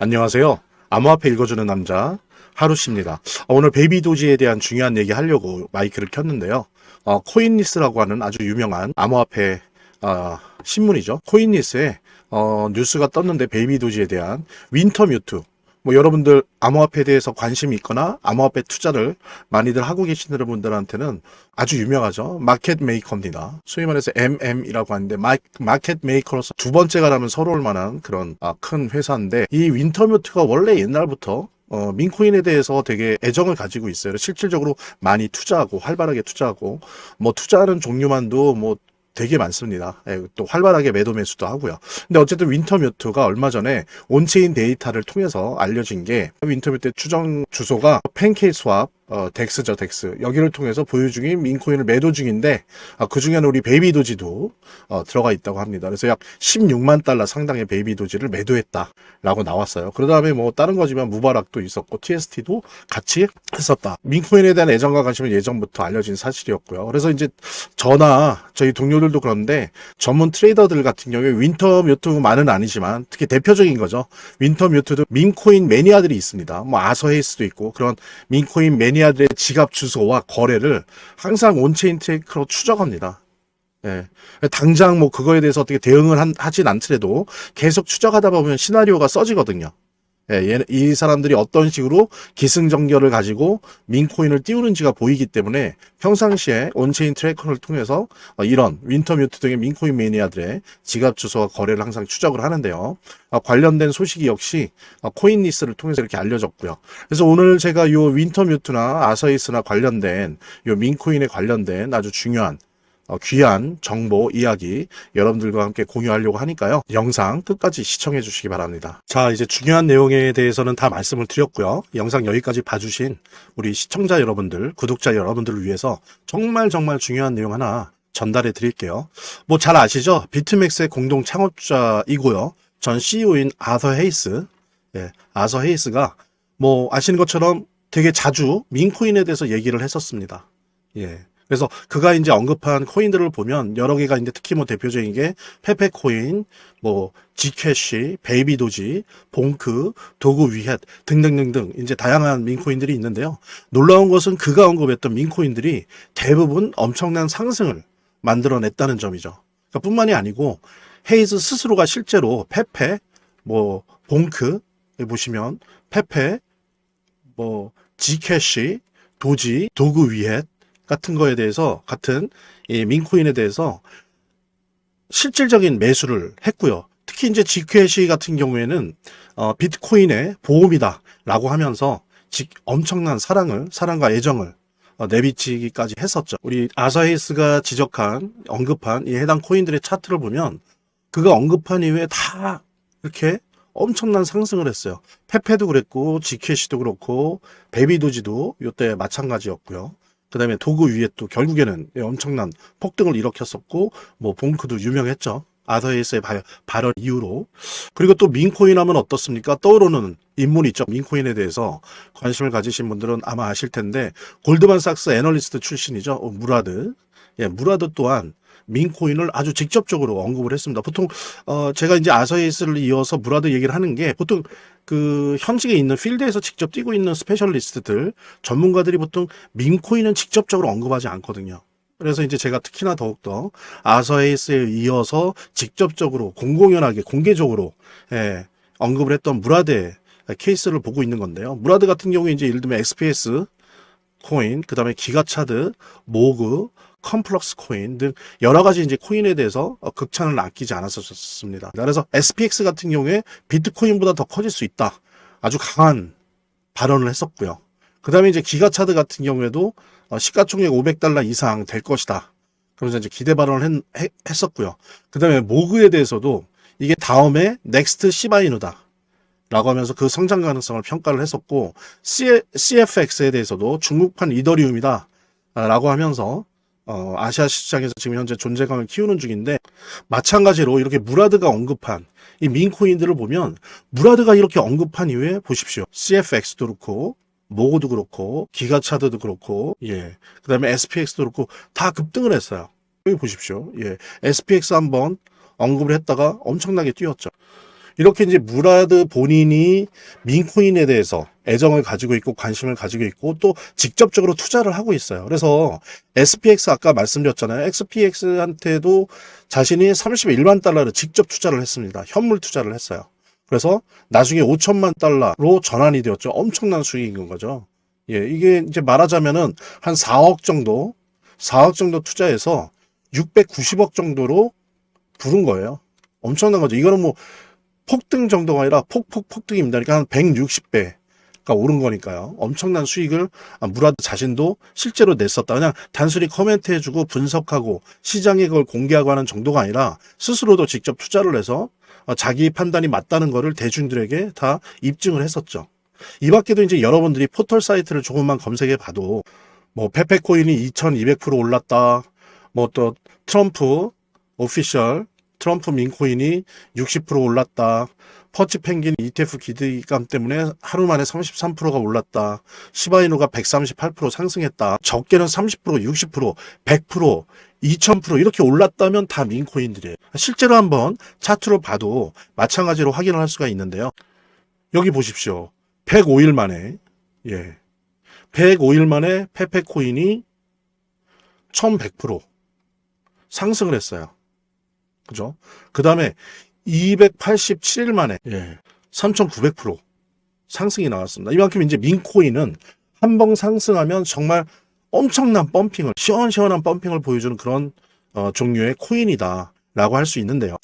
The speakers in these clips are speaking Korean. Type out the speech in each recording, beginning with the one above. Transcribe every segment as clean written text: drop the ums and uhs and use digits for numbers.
안녕하세요. 암호화폐 읽어주는 남자 하루씨입니다. 오늘 베이비 도지에 대한 중요한 얘기 하려고 마이크를 켰는데요. 코인리스라고 하는 아주 유명한 암호화폐 신문이죠. 코인리스에 뉴스가 떴는데 베이비 도지에 대한 윈터뮤트, 여러분들 암호화폐에 대해서 관심이 있거나 암호화폐 투자를 많이들 하고 계신 분들한테는 아주 유명하죠. 마켓 메이커입니다. 소위 말해서 MM이라고 하는데 마켓 메이커로서 두 번째가 라면 서러울 만한 그런 큰 회사인데, 이 윈터뮤트가 원래 옛날부터 민코인에 대해서 되게 애정을 가지고 있어요. 실질적으로 많이 투자하고 활발하게 투자하고 투자하는 종류만도 되게 많습니다. 또 활발하게 매도 매수도 하고요. 근데 어쨌든 윈터뮤트가 얼마 전에 온체인 데이터를 통해서 알려진 게, 윈터뮤트의 추정 주소가 팬케이스왑 덱스죠, 덱스. 여기를 통해서 보유 중인 민코인을 매도 중인데, 그 중에는 우리 베이비 도지도 들어가 있다고 합니다. 그래서 약 16만 달러 상당의 베이비 도지를 매도했다라고 나왔어요. 그 다음에 다른 거지만 무바락도 있었고 TST도 같이 했었다. 민코인에 대한 애정과 관심은 예전부터 알려진 사실이었고요. 그래서 이제 저나 저희 동료들도 그런데, 전문 트레이더들 같은 경우에 윈터뮤트만은 아니지만 특히 대표적인 거죠. 윈터뮤트도 민코인 매니아들이 있습니다. 아서헤이스도 있고, 그런 민코인 매니아들의 지갑 주소와 거래를 항상 온체인 트래커로 추적합니다. 예. 당장 그거에 대해서 어떻게 대응을 하진 않더라도 계속 추적하다 보면 시나리오가 써지거든요. 예, 이 사람들이 어떤 식으로 기승전결을 가지고 민코인을 띄우는지가 보이기 때문에 평상시에 온체인 트래커를 통해서 이런 윈터뮤트 등의 민코인 매니아들의 지갑 주소와 거래를 항상 추적을 하는데요. 관련된 소식이 역시 코인리스를 통해서 이렇게 알려졌고요. 그래서 오늘 제가 요 윈터뮤트나 아서이스나 관련된 요 민코인에 관련된 아주 중요한 귀한 정보 이야기 여러분들과 함께 공유하려고 하니까요. 영상 끝까지 시청해 주시기 바랍니다. 자, 이제 중요한 내용에 대해서는 다 말씀을 드렸고요. 영상 여기까지 봐주신 우리 시청자 여러분들, 구독자 여러분들을 위해서 정말 중요한 내용 하나 전달해 드릴게요. 잘 아시죠? 비트맥스의 공동 창업자이고요. 전 CEO인 아서 헤이스. 예, 아서 헤이스가 아시는 것처럼 되게 자주 민코인에 대해서 얘기를 했었습니다. 예. 그래서 그가 이제 언급한 코인들을 보면 여러 개가 이제 특히 대표적인 게 페페코인, 지캐시, 베이비 도지, 봉크, 도구 위헷 등등등등 이제 다양한 민코인들이 있는데요. 놀라운 것은 그가 언급했던 민코인들이 대부분 엄청난 상승을 만들어냈다는 점이죠. 그러니까 뿐만이 아니고 헤이즈 스스로가 실제로 페페, 봉크 보시면 페페, 지캐시, 도지, 도구 위헷 같은 거에 대해서, 같은 이 민코인에 대해서 실질적인 매수를 했고요. 특히 이제 지캐시 같은 경우에는 비트코인의 보험이다 라고 하면서 엄청난 사랑과 애정을 내비치기까지 했었죠. 우리 아서헤이스가 언급한 이 해당 코인들의 차트를 보면 그가 언급한 이후에 다 이렇게 엄청난 상승을 했어요. 페페도 그랬고, 지캐시도 그렇고, 베이비도지도 이때 마찬가지였고요. 그 다음에 도구 위에 또 결국에는 엄청난 폭등을 일으켰었고, 봉크도 유명했죠. 아서헤이스의 발언 이후로. 그리고 또 민코인 하면 어떻습니까? 떠오르는 인물이 있죠. 민코인에 대해서 관심을 가지신 분들은 아마 아실 텐데, 골드만삭스 애널리스트 출신이죠. 무라드. 예, 무라드 또한 민코인을 아주 직접적으로 언급을 했습니다. 보통 제가 이제 아서헤이스를 이어서 무라드 얘기를 하는 게, 보통 그 현직에 있는 필드에서 직접 뛰고 있는 스페셜리스트들, 전문가들이 보통 민코인은 직접적으로 언급하지 않거든요. 그래서 이제 제가 특히나 더욱더 아서헤이스에 이어서 직접적으로 공공연하게 공개적으로 언급을 했던 무라드의 케이스를 보고 있는 건데요. 무라드 같은 경우에 이제 예를 들면 XPS 코인, 그 다음에 기가차드, 모그, 컴플럭스 코인 등 여러 가지 이제 코인에 대해서 극찬을 아끼지 않았었습니다. 그래서 SPX 같은 경우에 비트코인보다 더 커질 수 있다, 아주 강한 발언을 했었고요. 그 다음에 이제 기가차드 같은 경우에도 시가총액 500달러 이상 될 것이다, 그러면서 이제 기대 발언을 했었고요. 그 다음에 모그에 대해서도 이게 다음에 넥스트 시바이누다 라고 하면서 그 성장 가능성을 평가를 했었고, CFX에 대해서도 중국판 이더리움이다 라고 하면서 아시아 시장에서 지금 현재 존재감을 키우는 중인데, 마찬가지로 이렇게 무라드가 언급한 이 민코인들을 보면, 무라드가 이렇게 언급한 이후에 보십시오. CFX도 그렇고, 모고도 그렇고, 기가차드도 그렇고, 그 다음에 SPX도 그렇고, 다 급등을 했어요. 여기 보십시오. SPX 한번 언급을 했다가 엄청나게 뛰었죠. 이렇게 이제 무라드 본인이 민코인에 대해서 애정을 가지고 있고 관심을 가지고 있고 또 직접적으로 투자를 하고 있어요. 그래서 SPX 아까 말씀드렸잖아요. XPX한테도 자신이 31만 달러를 직접 투자를 했습니다. 현물 투자를 했어요. 그래서 나중에 5천만 달러로 전환이 되었죠. 엄청난 수익인 거죠. 예, 이게 이제 말하자면은 한 4억 정도 투자해서 690억 정도로 부른 거예요. 엄청난 거죠. 이거는 뭐 폭등 정도가 아니라 폭등입니다. 그러니까 한 160배가 오른 거니까요. 엄청난 수익을 무라드 자신도 실제로 냈었다. 그냥 단순히 코멘트해주고 분석하고 시장에 그걸 공개하고 하는 정도가 아니라 스스로도 직접 투자를 해서 자기 판단이 맞다는 거를 대중들에게 다 입증을 했었죠. 이 밖에도 이제 여러분들이 포털 사이트를 조금만 검색해 봐도 뭐 페페코인이 2200% 올랐다. 뭐 또 트럼프 오피셜 트럼프 민코인이 60% 올랐다. 퍼치 펭귄 ETF 기대감 때문에 하루 만에 33%가 올랐다. 시바이누가 138% 상승했다. 적게는 30%, 60%, 100%, 2000% 이렇게 올랐다면 다 민코인들이에요. 실제로 한번 차트로 봐도 마찬가지로 확인을 할 수가 있는데요. 여기 보십시오. 105일 만에 105일 만에 페페코인이 1100% 상승을 했어요. 그죠? 그 다음에 287일 만에 3900% 상승이 나왔습니다. 이만큼 이제 민코인은 한 번 상승하면 정말 엄청난 펌핑을, 시원시원한 펌핑을 보여주는 그런 종류의 코인이다 라고 할 수 있는데요.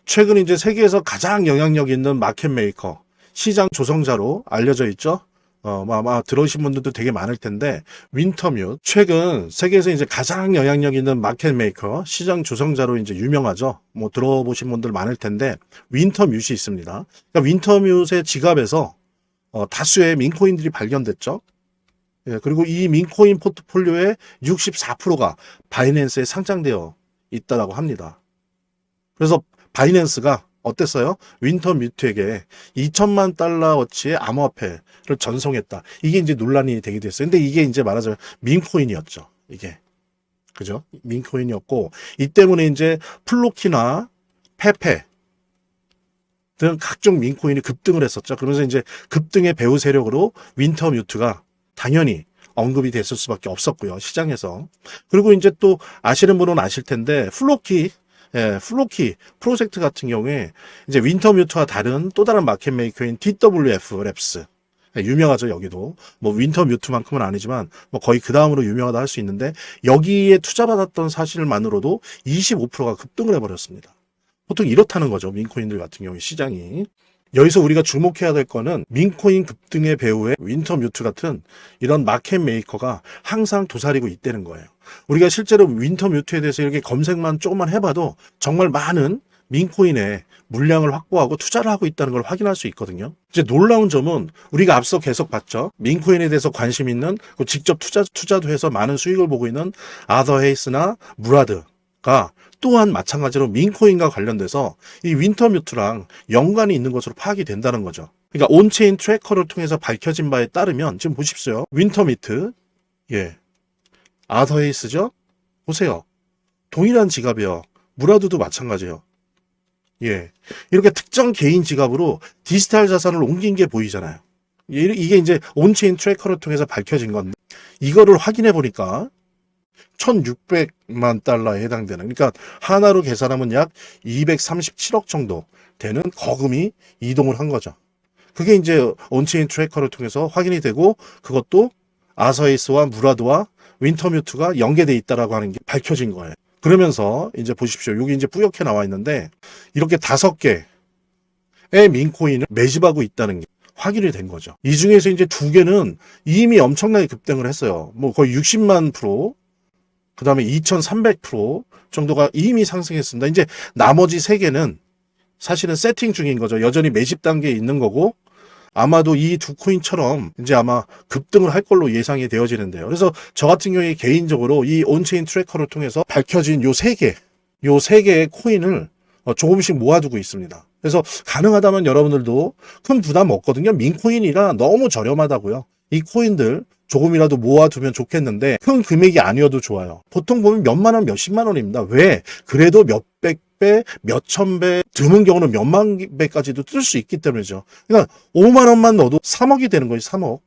최근 이제 세계에서 가장 영향력 있는 마켓 메이커, 시장 조성자로 알려져 있죠. 아마 들어오신 분들도 되게 많을 텐데, 윈터뮤트. 최근 세계에서 이제 가장 영향력 있는 마켓 메이커, 시장 조성자로 이제 유명하죠. 뭐 들어보신 분들 많을 텐데, 윈터뮤트이 있습니다. 그러니까 윈터뮤트의 지갑에서 다수의 민코인들이 발견됐죠. 예, 그리고 이 민코인 포트폴리오의 64%가 바이낸스에 상장되어 있다라고 합니다. 그래서 바이낸스가 어땠어요? 윈터뮤트에게 2천만 달러어치의 암호화폐를 전송했다. 이게 이제 논란이 되게 됐어요. 근데 이게 이제 말하자면 민코인이었죠. 이게. 그죠? 민코인이었고, 이 때문에 이제 플로키나 페페 등 각종 민코인이 급등을 했었죠. 그러면서 이제 급등의 배후 세력으로 윈터뮤트가 당연히 언급이 됐을 수밖에 없었고요. 시장에서. 그리고 이제 또 아시는 분은 아실 텐데, 플로키 프로젝트 같은 경우에 이제 윈터뮤트와 다른 또 다른 마켓 메이커인 TWF 랩스. 유명하죠, 여기도. 뭐 윈터뮤트만큼은 아니지만 뭐 거의 그 다음으로 유명하다 할 수 있는데, 여기에 투자받았던 사실만으로도 25%가 급등을 해버렸습니다. 보통 이렇다는 거죠, 민코인들 같은 경우에 시장이. 여기서 우리가 주목해야 될 거는 민코인 급등의 배후에 윈터뮤트 같은 이런 마켓 메이커가 항상 도사리고 있다는 거예요. 우리가 실제로 윈터뮤트에 대해서 이렇게 검색만 조금만 해봐도 정말 많은 민코인의 물량을 확보하고 투자를 하고 있다는 걸 확인할 수 있거든요. 이제 놀라운 점은 우리가 앞서 계속 봤죠. 민코인에 대해서 관심 있는, 직접 투자도 해서 많은 수익을 보고 있는 아더 헤이스나 무라드가 또한 마찬가지로 민코인과 관련돼서 이 윈터뮤트랑 연관이 있는 것으로 파악이 된다는 거죠. 그러니까 온체인 트래커를 통해서 밝혀진 바에 따르면 지금 보십시오. 윈터뮤트, 아더헤이스죠? 보세요. 동일한 지갑이에요. 무라드도 마찬가지예요. 이렇게 특정 개인 지갑으로 디지털 자산을 옮긴 게 보이잖아요. 이게 이제 온체인 트래커를 통해서 밝혀진 건데, 이거를 확인해 보니까 1600만 달러에 해당되는, 그러니까 하나로 계산하면 약 237억 정도 되는 거금이 이동을 한 거죠. 그게 이제 온체인 트래커를 통해서 확인이 되고, 그것도 아서헤이스와 무라드와 윈터뮤트가 연계돼 있다라고 하는 게 밝혀진 거예요. 그러면서 이제 보십시오. 여기 이제 뿌옇게 나와 있는데, 이렇게 5개의 민코인을 매집하고 있다는 게 확인이 된 거죠. 이 중에서 이제 2개는 이미 엄청나게 급등을 했어요. 뭐 거의 60만 프로, 그 다음에 2300% 정도가 이미 상승했습니다. 이제 나머지 3개는 사실은 세팅 중인 거죠. 여전히 매집 단계에 있는 거고, 아마도 이 두 코인처럼 이제 아마 급등을 할 걸로 예상이 되어지는데요. 그래서 저 같은 경우에 개인적으로 이 온체인 트래커를 통해서 밝혀진 요 3개의 코인을 조금씩 모아두고 있습니다. 그래서 가능하다면 여러분들도 큰 부담 없거든요. 민코인이라 너무 저렴하다고요. 이 코인들 조금이라도 모아두면 좋겠는데 큰 금액이 아니어도 좋아요. 보통 보면 몇만 원, 몇십만 원입니다. 왜? 그래도 몇백 배, 몇천 배, 드문 경우는 몇만 배까지도 뜰 수 있기 때문이죠. 그러니까 5만 원만 넣어도 3억이 되는 거예요. 3억.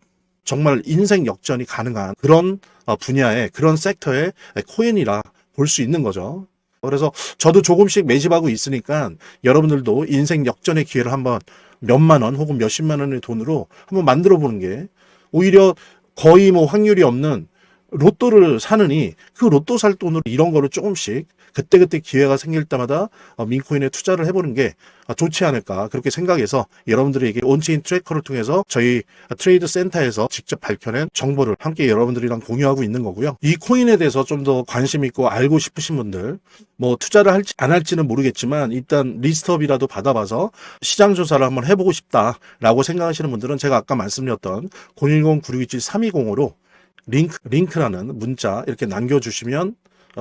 정말 인생 역전이 가능한 그런 분야의 그런 섹터의 코인이라 볼 수 있는 거죠. 그래서 저도 조금씩 매집하고 있으니까 여러분들도 인생 역전의 기회를 한번 몇만 원 혹은 몇십만 원의 돈으로 한번 만들어 보는 게 오히려 거의 뭐 확률이 없는 로또를 사느니 그 로또 살 돈으로 이런 거를 조금씩 그때그때 기회가 생길 때마다 민코인에 투자를 해보는 게 좋지 않을까 그렇게 생각해서 여러분들에게 온체인 트래커를 통해서 저희 트레이드 센터에서 직접 밝혀낸 정보를 함께 여러분들이랑 공유하고 있는 거고요. 이 코인에 대해서 좀 더 관심 있고 알고 싶으신 분들 뭐 투자를 할지 안 할지는 모르겠지만 일단 리스트업이라도 받아봐서 시장 조사를 한번 해보고 싶다라고 생각하시는 분들은 제가 아까 말씀드렸던 010-9627-3205로 링크라는 문자 이렇게 남겨주시면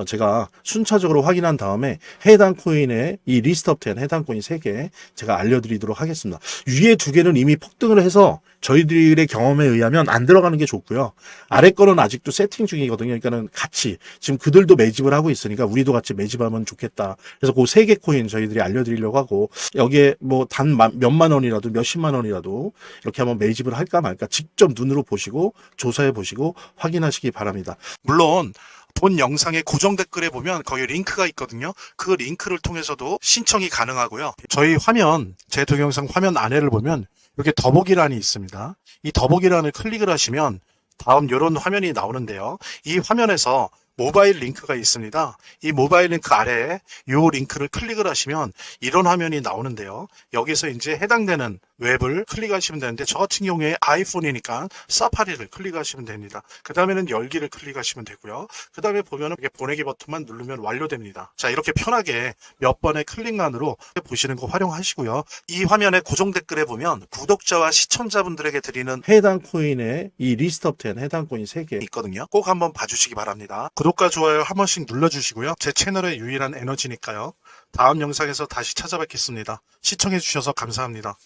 제가 순차적으로 확인한 다음에 해당 코인의 이 리스트업 된 해당 코인 3개 제가 알려드리도록 하겠습니다. 위에 2개는 이미 폭등을 해서 저희들의 경험에 의하면 안 들어가는 게 좋고요. 아래 거는 아직도 세팅 중이거든요. 그러니까는 같이 지금 그들도 매집을 하고 있으니까 우리도 같이 매집하면 좋겠다. 그래서 그 3개 코인 저희들이 알려드리려고 하고 여기에 뭐 단 몇만 원이라도 몇십만 원이라도 이렇게 한번 매집을 할까 말까 직접 눈으로 보시고 조사해 보시고 확인하시기 바랍니다. 물론 본 영상의 고정 댓글에 보면 거기 링크가 있거든요. 그 링크를 통해서도 신청이 가능하고요. 저희 화면, 제 동영상 화면 안에를 보면 이렇게 더보기란이 있습니다. 이 더보기란을 클릭을 하시면 다음 이런 화면이 나오는데요. 이 화면에서 모바일 링크가 있습니다. 이 모바일 링크 아래에 이 링크를 클릭을 하시면 이런 화면이 나오는데요. 여기서 이제 해당되는 웹을 클릭하시면 되는데 저 같은 경우에 아이폰이니까 사파리를 클릭하시면 됩니다. 그 다음에는 열기를 클릭하시면 되고요. 그 다음에 보면은 이렇게 보내기 버튼만 누르면 완료됩니다. 자, 이렇게 편하게 몇 번의 클릭만으로 보시는 거 활용하시고요. 이 화면의 고정 댓글에 보면 구독자와 시청자분들에게 드리는 해당 코인의 이 리스트업 된 해당 코인 3개 있거든요. 꼭 한번 봐주시기 바랍니다. 구독과 좋아요 한 번씩 눌러주시고요. 제 채널의 유일한 에너지니까요. 다음 영상에서 다시 찾아뵙겠습니다. 시청해주셔서 감사합니다.